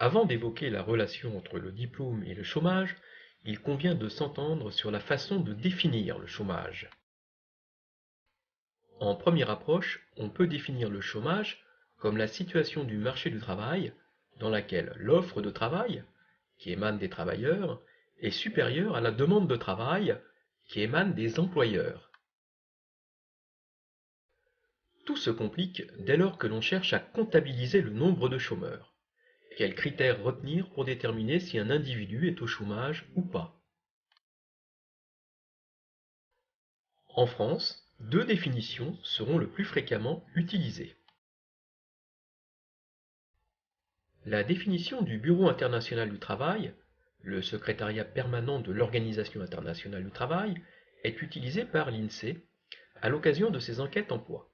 Avant d'évoquer la relation entre le diplôme et le chômage, il convient de s'entendre sur la façon de définir le chômage. En première approche, on peut définir le chômage comme la situation du marché du travail dans laquelle l'offre de travail, qui émane des travailleurs, est supérieure à la demande de travail, qui émane des employeurs. Tout se complique dès lors que l'on cherche à comptabiliser le nombre de chômeurs. Quels critères retenir pour déterminer si un individu est au chômage ou pas? En France, deux définitions seront le plus fréquemment utilisées. La définition du Bureau international du travail, le secrétariat permanent de l'Organisation internationale du travail, est utilisée par l'INSEE à l'occasion de ses enquêtes emploi.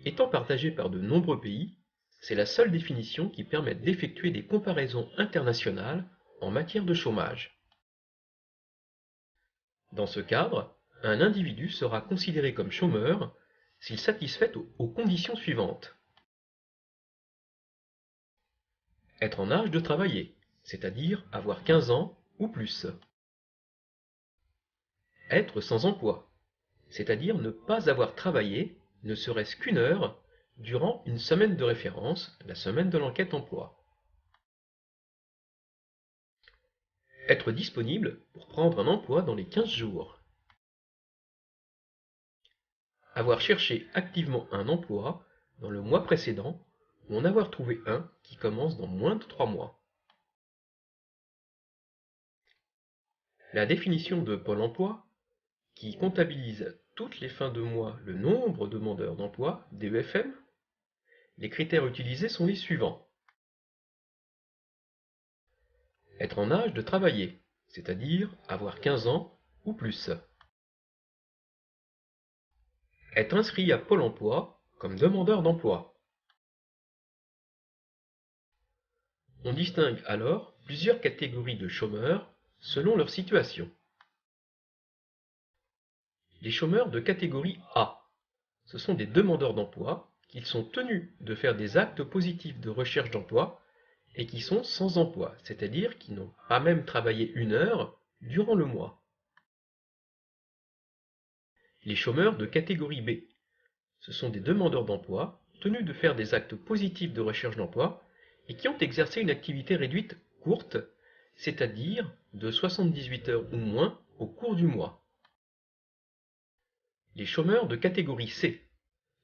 Étant partagée par de nombreux pays, c'est la seule définition qui permette d'effectuer des comparaisons internationales en matière de chômage. Dans ce cadre, un individu sera considéré comme chômeur s'il satisfait aux conditions suivantes. Être en âge de travailler, c'est-à-dire avoir 15 ans ou plus. Être sans emploi, c'est-à-dire ne pas avoir travaillé, ne serait-ce qu'une heure, durant une semaine de référence, la semaine de l'enquête emploi. Être disponible pour prendre un emploi dans les 15 jours. Avoir cherché activement un emploi dans le mois précédent ou en avoir trouvé un qui commence dans moins de 3 mois. La définition de Pôle emploi, qui comptabilise toutes les fins de mois le nombre de demandeurs d'emploi, DEFM, les critères utilisés sont les suivants. Être en âge de travailler, c'est-à-dire avoir 15 ans ou plus. Être inscrit à Pôle emploi comme demandeur d'emploi. On distingue alors plusieurs catégories de chômeurs selon leur situation. Les chômeurs de catégorie A, ce sont des demandeurs d'emploi qui sont tenus de faire des actes positifs de recherche d'emploi et qui sont sans emploi, c'est-à-dire qui n'ont pas même travaillé une heure durant le mois. Les chômeurs de catégorie B, ce sont des demandeurs d'emploi tenus de faire des actes positifs de recherche d'emploi et qui ont exercé une activité réduite courte, c'est-à-dire de 78 heures ou moins au cours du mois. Les chômeurs de catégorie C,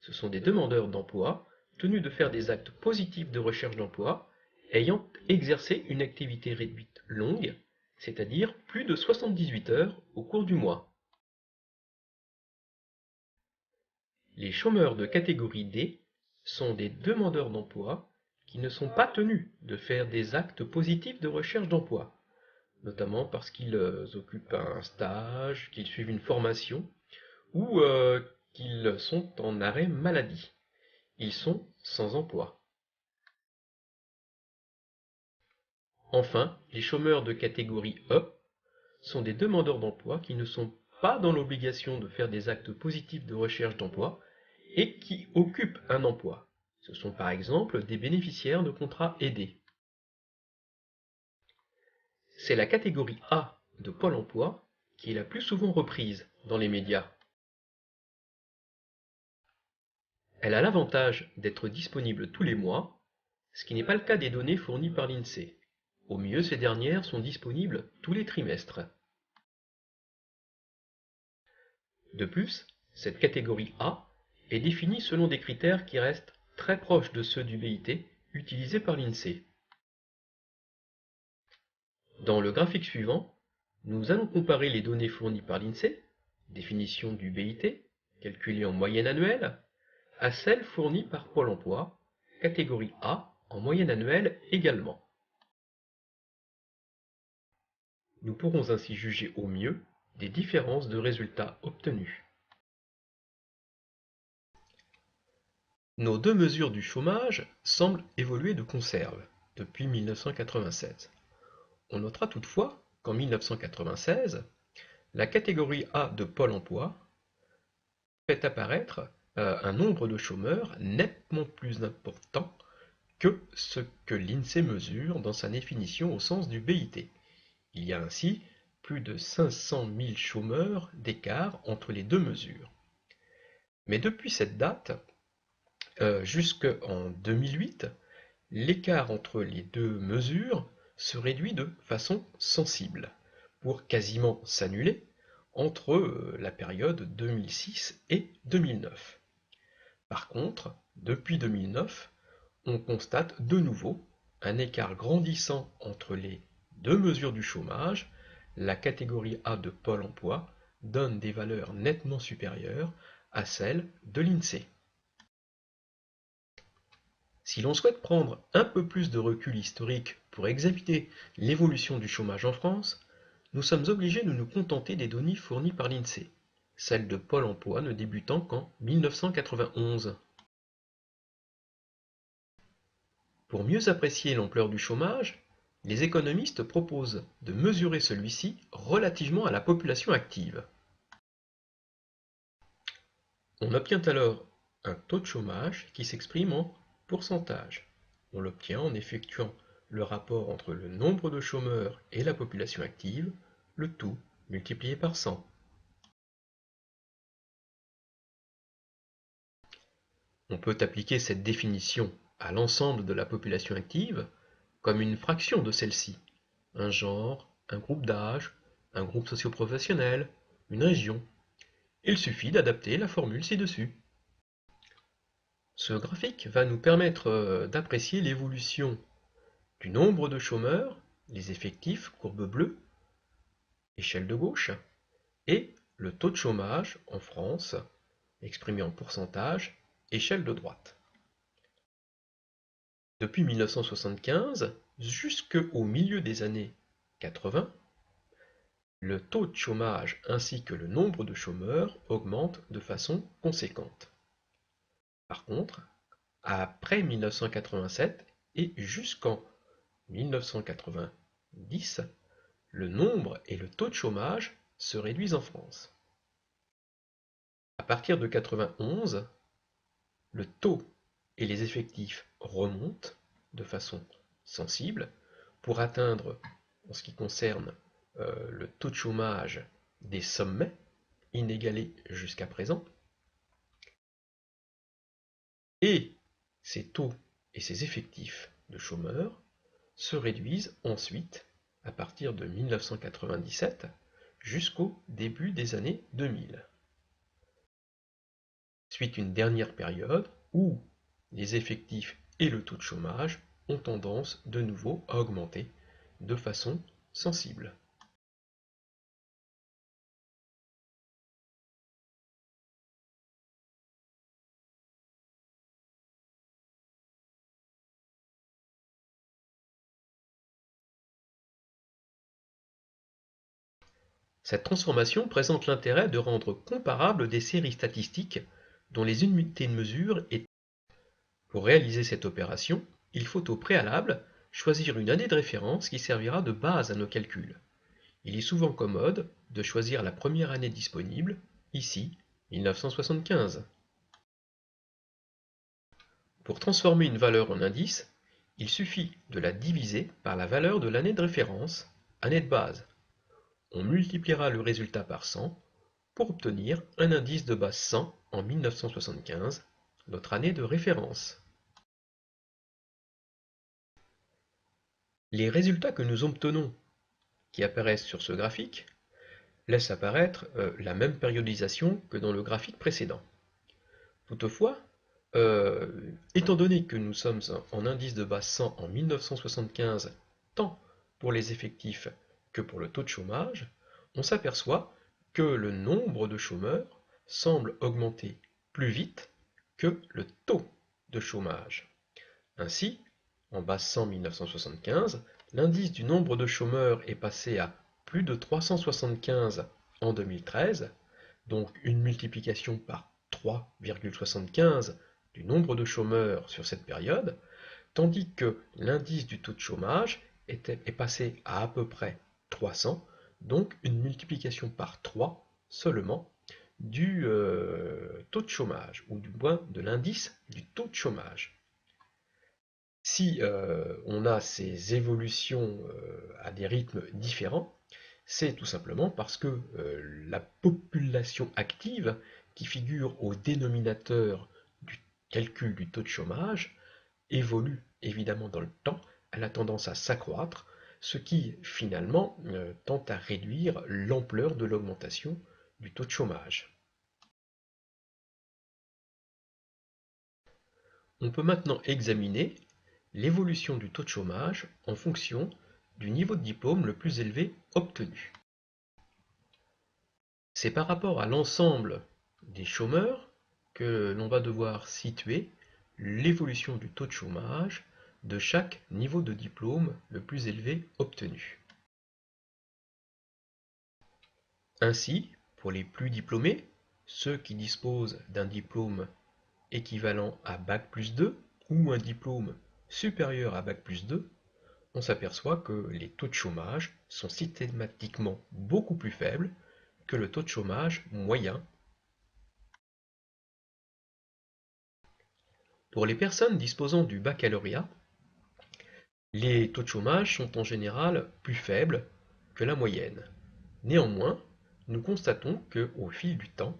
ce sont des demandeurs d'emploi tenus de faire des actes positifs de recherche d'emploi ayant exercé une activité réduite longue, c'est-à-dire plus de 78 heures au cours du mois. Les chômeurs de catégorie D sont des demandeurs d'emploi qui ne sont pas tenus de faire des actes positifs de recherche d'emploi, notamment parce qu'ils occupent un stage, qu'ils suivent une formation ou qu'ils sont en arrêt maladie. Ils sont sans emploi. Enfin, les chômeurs de catégorie E sont des demandeurs d'emploi qui ne sont pas dans l'obligation de faire des actes positifs de recherche d'emploi et qui occupent un emploi. Ce sont par exemple des bénéficiaires de contrats aidés. C'est la catégorie A de Pôle emploi qui est la plus souvent reprise dans les médias. Elle a l'avantage d'être disponible tous les mois, ce qui n'est pas le cas des données fournies par l'INSEE. Au mieux, ces dernières sont disponibles tous les trimestres. De plus, cette catégorie A est définie selon des critères qui restent très proches de ceux du BIT utilisés par l'INSEE. Dans le graphique suivant, nous allons comparer les données fournies par l'INSEE, définition du BIT, calculée en moyenne annuelle, à celles fournies par Pôle emploi, catégorie A, en moyenne annuelle également. Nous pourrons ainsi juger au mieux des différences de résultats obtenus. Nos deux mesures du chômage semblent évoluer de conserve depuis 1996. On notera toutefois qu'en 1996, la catégorie A de Pôle emploi fait apparaître un nombre de chômeurs nettement plus important que ce que l'INSEE mesure dans sa définition au sens du BIT. Il y a ainsi plus de 500 000 chômeurs d'écart entre les deux mesures. Mais depuis cette date, jusqu'en 2008, l'écart entre les deux mesures se réduit de façon sensible, pour quasiment s'annuler entre la période 2006 et 2009. Par contre, depuis 2009, on constate de nouveau un écart grandissant entre les deux mesures du chômage. La catégorie A de Pôle emploi donne des valeurs nettement supérieures à celles de l'INSEE. Si l'on souhaite prendre un peu plus de recul historique pour examiner l'évolution du chômage en France, nous sommes obligés de nous contenter des données fournies par l'INSEE, celles de Pôle emploi ne débutant qu'en 1991. Pour mieux apprécier l'ampleur du chômage, les économistes proposent de mesurer celui-ci relativement à la population active. On obtient alors un taux de chômage qui s'exprime en pourcentage. On l'obtient en effectuant le rapport entre le nombre de chômeurs et la population active, le tout multiplié par 100. On peut appliquer cette définition à l'ensemble de la population active comme une fraction de celle-ci, un genre, un groupe d'âge, un groupe socio-professionnel, une région. Il suffit d'adapter la formule ci-dessus. Ce graphique va nous permettre d'apprécier l'évolution du nombre de chômeurs, les effectifs, courbe bleue, échelle de gauche, et le taux de chômage en France, exprimé en pourcentage, échelle de droite. Depuis 1975 jusqu'au milieu des années 80, le taux de chômage ainsi que le nombre de chômeurs augmentent de façon conséquente. Par contre, après 1987 et jusqu'en 1990, le nombre et le taux de chômage se réduisent en France. À partir de 91, le taux et les effectifs remontent de façon sensible pour atteindre, en ce qui concerne le taux de chômage, des sommets inégalés jusqu'à présent. Et ces taux et ces effectifs de chômeurs se réduisent ensuite à partir de 1997 jusqu'au début des années 2000. Suite une dernière période où les effectifs et le taux de chômage ont tendance de nouveau à augmenter de façon sensible. Cette transformation présente l'intérêt de rendre comparables des séries statistiques dont les unités de mesure étaient. Pour réaliser cette opération, il faut au préalable choisir une année de référence qui servira de base à nos calculs. Il est souvent commode de choisir la première année disponible, ici 1975. Pour transformer une valeur en indice, il suffit de la diviser par la valeur de l'année de référence, année de base. On multipliera le résultat par 100 pour obtenir un indice de base 100 en 1975, notre année de référence. Les résultats que nous obtenons, qui apparaissent sur ce graphique, laissent apparaître la même périodisation que dans le graphique précédent. Toutefois, étant donné que nous sommes en indice de base 100 en 1975, tant pour les effectifs que pour le taux de chômage, on s'aperçoit que le nombre de chômeurs semble augmenter plus vite que le taux de chômage. Ainsi, en base 100 1975, l'indice du nombre de chômeurs est passé à plus de 375 en 2013, donc une multiplication par 3,75 du nombre de chômeurs sur cette période, tandis que l'indice du taux de chômage est passé à peu près 300, donc une multiplication par 3 seulement du taux de chômage, ou du moins de l'indice du taux de chômage. Si on a ces évolutions à des rythmes différents, c'est tout simplement parce que la population active qui figure au dénominateur du calcul du taux de chômage évolue évidemment dans le temps, elle a tendance à s'accroître, ce qui finalement tend à réduire l'ampleur de l'augmentation du taux de chômage. On peut maintenant examiner l'évolution du taux de chômage en fonction du niveau de diplôme le plus élevé obtenu. C'est par rapport à l'ensemble des chômeurs que l'on va devoir situer l'évolution du taux de chômage de chaque niveau de diplôme le plus élevé obtenu. Ainsi, pour les plus diplômés, ceux qui disposent d'un diplôme équivalent à Bac+2 ou un diplôme supérieur à Bac+2, on s'aperçoit que les taux de chômage sont systématiquement beaucoup plus faibles que le taux de chômage moyen. Pour les personnes disposant du baccalauréat, les taux de chômage sont en général plus faibles que la moyenne. Néanmoins, nous constatons qu'au fil du temps,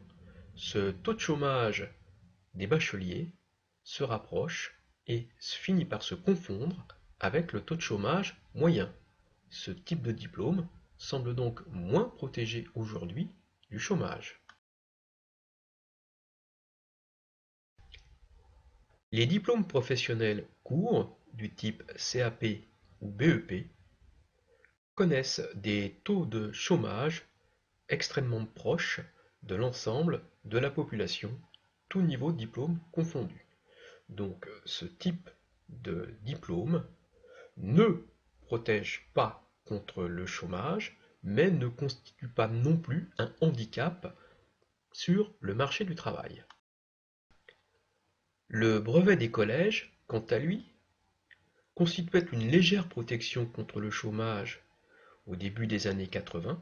ce taux de chômage des bacheliers se rapproche et finit par se confondre avec le taux de chômage moyen. Ce type de diplôme semble donc moins protégé aujourd'hui du chômage. Les diplômes professionnels courts du type CAP ou BEP connaissent des taux de chômage extrêmement proches de l'ensemble de la population, tout niveau de diplôme confondu. Donc ce type de diplôme ne protège pas contre le chômage, mais ne constitue pas non plus un handicap sur le marché du travail. Le brevet des collèges, quant à lui, constituait une légère protection contre le chômage au début des années 80,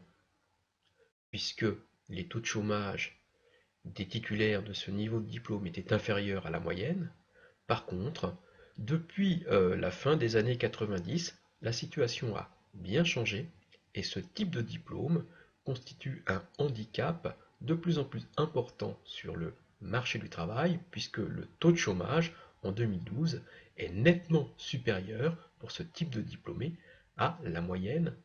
puisque les taux de chômage des titulaires de ce niveau de diplôme étaient inférieurs à la moyenne. Par contre, depuis la fin des années 90, la situation a bien changé et ce type de diplôme constitue un handicap de plus en plus important sur le marché du travail puisque le taux de chômage en 2012 est nettement supérieur pour ce type de diplômé à la moyenne.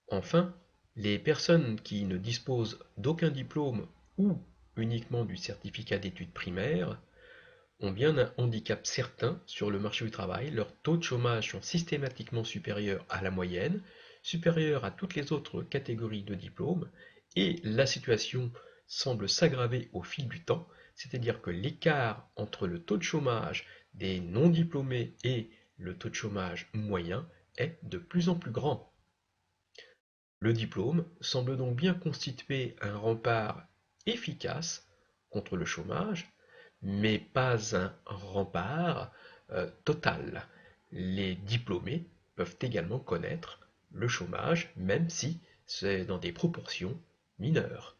Enfin, les personnes qui ne disposent d'aucun diplôme ou uniquement du certificat d'études primaires ont bien un handicap certain sur le marché du travail. Leurs taux de chômage sont systématiquement supérieurs à la moyenne, supérieurs à toutes les autres catégories de diplômes, et la situation semble s'aggraver au fil du temps, c'est-à-dire que l'écart entre le taux de chômage des non-diplômés et le taux de chômage moyen est de plus en plus grand. Le diplôme semble donc bien constituer un rempart efficace contre le chômage, mais pas un rempart total. Les diplômés peuvent également connaître le chômage, même si c'est dans des proportions mineures.